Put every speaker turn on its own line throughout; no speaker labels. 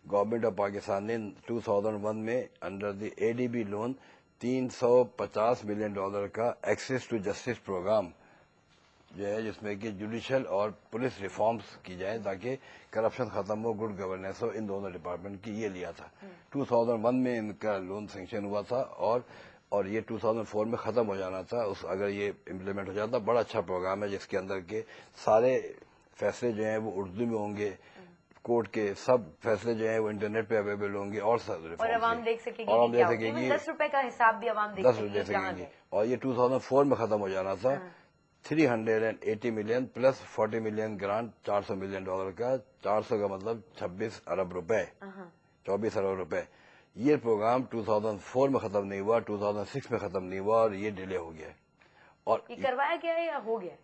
Government of Pakistan نے 2001 میں under the ADB loan $350 million کا ایکسیس ٹو جسٹس پروگرام جو ہے، جس میں کہ جوڈیشل اور پولیس ریفارمز کی جائیں تاکہ کرپشن ختم ہو، گڈ گورننس ہو، ان دونوں ڈپارٹمنٹ کی یہ لیا تھا۔ 2001 میں ان کا لون سینکشن ہوا تھا اور یہ 2004 میں ختم ہو جانا تھا اگر یہ امپلیمنٹ ہو جاتا۔ بڑا اچھا پروگرام ہے جس کے اندر کے سارے فیصلے جو ہیں وہ اردو میں ہوں گے، کورٹ کے سب فیصلے جو ہیں وہ انٹرنیٹ پہ اویلیبل ہوں گے اور
عوام دیکھ سکے
اور عوام دیکھ سکے گی،
10 روپے کا حساب بھی عوام دیکھ سکے گی۔
اور یہ 2004 میں ختم ہو جانا تھا۔ 380 million plus 40 million grant, $400 million کا، 400 کا مطلب 26 ارب روپے، 24 ارب روپے۔ یہ پروگرام 2004 میں ختم نہیں ہوا، 2006 میں ختم نہیں ہوا اور یہ ڈیلے ہو گیا۔ اور
یہ کروایا گیا ہے یا ہو گیا؟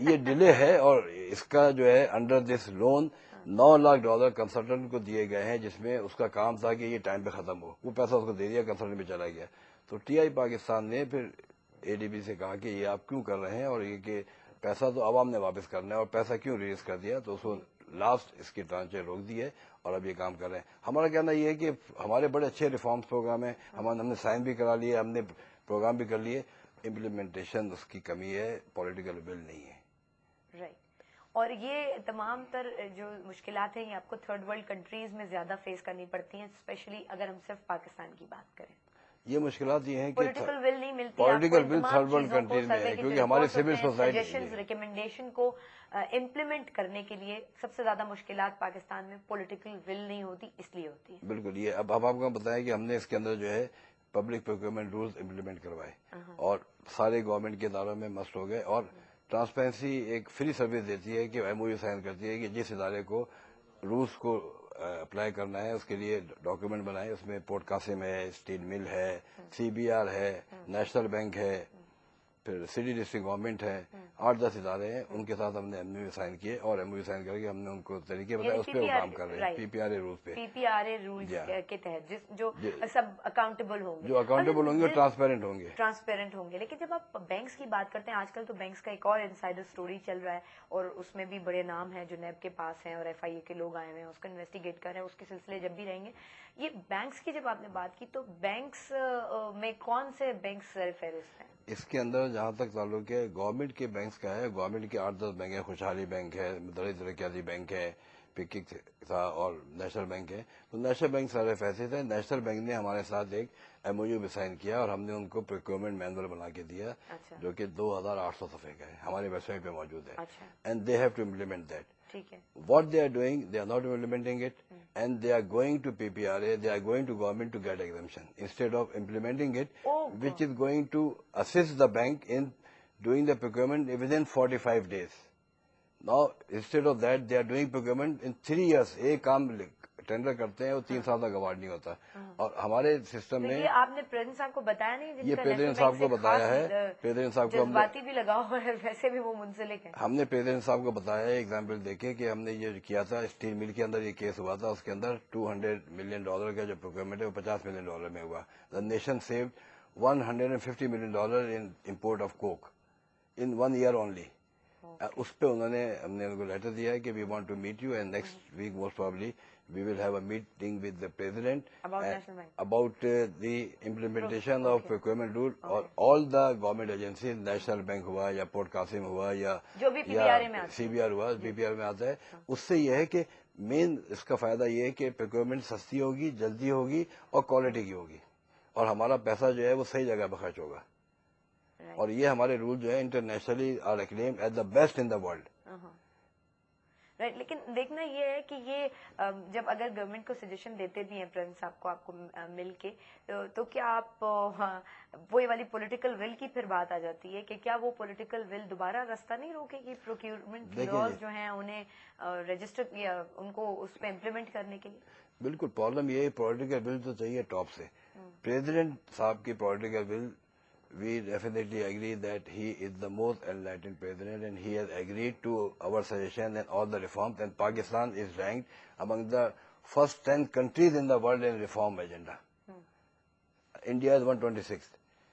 یہ ڈیلے ہے اور اس کا جو ہے under this loan $9 lakh consultant کو دیے گئے ہیں، جس میں اس کا کام تھا کہ یہ ٹائم پہ ختم ہو۔ وہ پیسہ اس کو دے دیا، کنسلٹنٹ میں چلا گیا۔ تو TI پاکستان نے پھر ADB سے کہا کہ یہ آپ کیوں کر رہے ہیں، اور یہ کہ پیسہ تو عوام نے واپس کرنا ہے اور پیسہ کیوں ریلیز کر دیا، تو اس کو لاسٹ اس کی ٹرانچے روک دی ہے اور اب یہ کام کر رہے ہیں۔ ہمارا کہنا یہ ہے کہ ہمارے بڑے اچھے ریفارمز پروگرام ہیں، ہم نے سائن بھی کرا لیے، ہم نے پروگرام بھی کر لیے، امپلیمنٹیشن اس کی کمی ہے، پولیٹیکل ول نہیں ہے۔
رائٹ۔ اور یہ تمام تر جو مشکلات ہیں یہ آپ کو تھرڈ ورلڈ کنٹریز میں زیادہ فیس کرنی پڑتی ہیں، اسپیشلی اگر ہم صرف پاکستان کی بات کریں۔
یہ مشکلات یہ ہیں کہ
پولیٹیکل ول نہیں ملتی،
political will third world countries میں ہے کیونکہ ہمارے سول سوسائٹی
ریکمنڈیشن کو امپلیمنٹ کرنے کے لیے سب سے زیادہ مشکلات پاکستان میں پولیٹیکل ول نہیں ہوتی، اس لیے ہوتی ہے۔
بالکل۔ یہ اب آپ کو بتائیں کہ ہم نے اس کے اندر جو ہے پبلک پروکیورمنٹ رولز امپلیمنٹ کروائے اور سارے گورنمنٹ کے اداروں میں مسٹ ہو گئے، اور ٹرانسپیرنسی ایک فری سروس دیتی ہے کہ MOU سائن کرتی ہے کہ جس ادارے کو رولز کو اپلائی کرنا ہے اس کے لیے ڈاکیومنٹ بنائے، اس میں پورٹ قاسم ہے، اسٹیل مل ہے، CBR ہے، نیشنل بینک ہے، پھر سٹی ڈسٹرکٹ گورنمنٹ ہے، 8-10 ادارے ہیں، ان کے ساتھ ہم نے MOU سائن کیے اور MOU سائن کر کے ہم نے ان کو طریقے بتائے، اس پہ وہ کام کر رہے ہیں PPRA رولز پہ،
PPRA رولز کے تحت جو سب اکاؤنٹیبل ہوں گے،
جو اکاؤنٹیبل ہوں گے اور
ٹرانسپیرنٹ ہوں گے۔ لیکن جب آپ بینکس کی بات کرتے ہیں، آج کل تو بینکس کا ایک اور انسائڈر سٹوری چل رہا ہے اور اس میں بھی بڑے نام ہیں جو نیب کے پاس ہیں اور FIA کے لوگ آئے ہوئے ہیں، اس کو انویسٹیگیٹ کر رہے ہیں، اس کے سلسلے جب بھی رہیں گے۔ یہ بینکس کی جب آپ نے بات کی تو بینکس میں کون سے بینکس فہرست ہیں؟
اس کے اندر جہاں تک تعلق ہے گورنمنٹ کے بینکس کا ہے، گورنمنٹ کے 8-10 بینک ہیں، خوشحالی بینک ہے، مدری ترقیاتی بینک ہے، پکنک تھا اور نیشنل بینک ہے۔ تو نیشنل بینک سارے فیصلے تھے۔ نیشنل بینک نے ہمارے ساتھ ایک MOU بھی سائن کیا اور ہم نے ان کو پروکیورمنٹ مینول بنا کے دیا جو کہ 2800 صفحے کا ہے، ہماری ویب سائٹ پہ موجود ہے، and they have to implement that. What they are doing, they are not implementing it, and they are going to PPRA, they are going to government to get exemption instead of implementing it, which is going to assist the bank in doing the procurement within 45 days. Now, instead of that, they are doing procurement in 3 years. ایک کام tender کرتے ہیں اور 3 سال تک award نہیں ہوتا، اور ہمارے سسٹم میں
یہ آپ نے پریزیڈنٹ صاحب کو بتایا نہیں؟
یہ پریزیڈنٹ صاحب کو بتایا ہے، پریزیڈنٹ صاحب کو
جذباتی بھی لگا ہوا ہے، ویسے بھی وہ منسلک ہے۔
ہم نے پریزیڈنٹ صاحب کو بتایا ہے، ایگزامپل دیکھیں کہ ہم نے یہ کیا تھا اسٹیل مل کے اندر، یہ کیس ہوا تھا، اس کے اندر $200 ملین کا جو پروکیورمنٹ ہے وہ $50 ملین میں ہوا۔ The nation saved $150 million in import of coke in 1 year only. اس پہ ہم نے ان کو لیٹر دیا ہے کہ we want to meet you and next week most probably we will have a meeting with the president about the implementation of procurement rule or all the government agencies، national bank ہوا یا port Qasim ہوا یا CBR ہوا، PPR میں آتا ہے۔ اس سے یہ ہے کہ مین اس کا فائدہ یہ ہے کہ پروکیورمنٹ سستی ہوگی، جلدی ہوگی اور کوالٹی کی ہوگی، اور ہمارا پیسہ جو ہے وہ صحیح جگہ پہ خرچ ہوگا، اور یہ ہمارے رول جو ہے internationally are acclaimed as the best in the world۔
Right. لیکن دیکھنا یہ ہے کہ یہ جب اگر گورنمنٹ کو سجیشن دیتے بھی ہیں پریزیڈنٹ صاحب کو، آپ کو مل کے، تو کیا آپ وہی والی پولیٹیکل ول کی پھر بات آ جاتی ہے کہ کیا وہ پولیٹیکل ول دوبارہ راستہ نہیں روکے گی پروکیورمنٹ لاز جو ہیں انہیں رجسٹر یا ان کو اس پہ امپلیمنٹ کرنے کے لیے؟
بالکل، پرابلم یہ ہے پولیٹیکل ول تو چاہیے ٹاپ سے۔ پریزیڈنٹ صاحب کی political will, we definitely agree that he is the most enlightened president and he has agreed to our suggestion and all the reforms, and Pakistan is ranked among the first 10 countries in the world in reform agenda. India is 126th.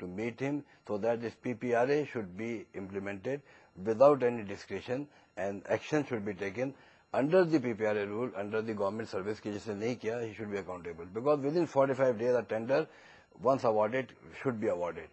to meet him so that this PPRA should be implemented without any discretion and action should be taken under the PPRA rule, under the government service ki jisne nahi kiya, he should be accountable. Because within 45 days a tender, once awarded, should be awarded.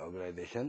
organization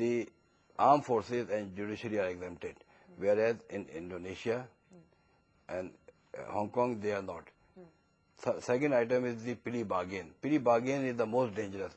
The armed forces and judiciary are exempted, whereas in Indonesia and Hong Kong they are not. Second item is the plea bargain. Plea bargain is the most dangerous.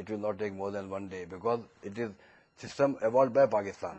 It will not take more than 1 day because it is system evolved by Pakistan.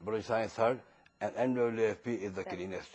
Balochistan is third, and NWFP is the cleanest.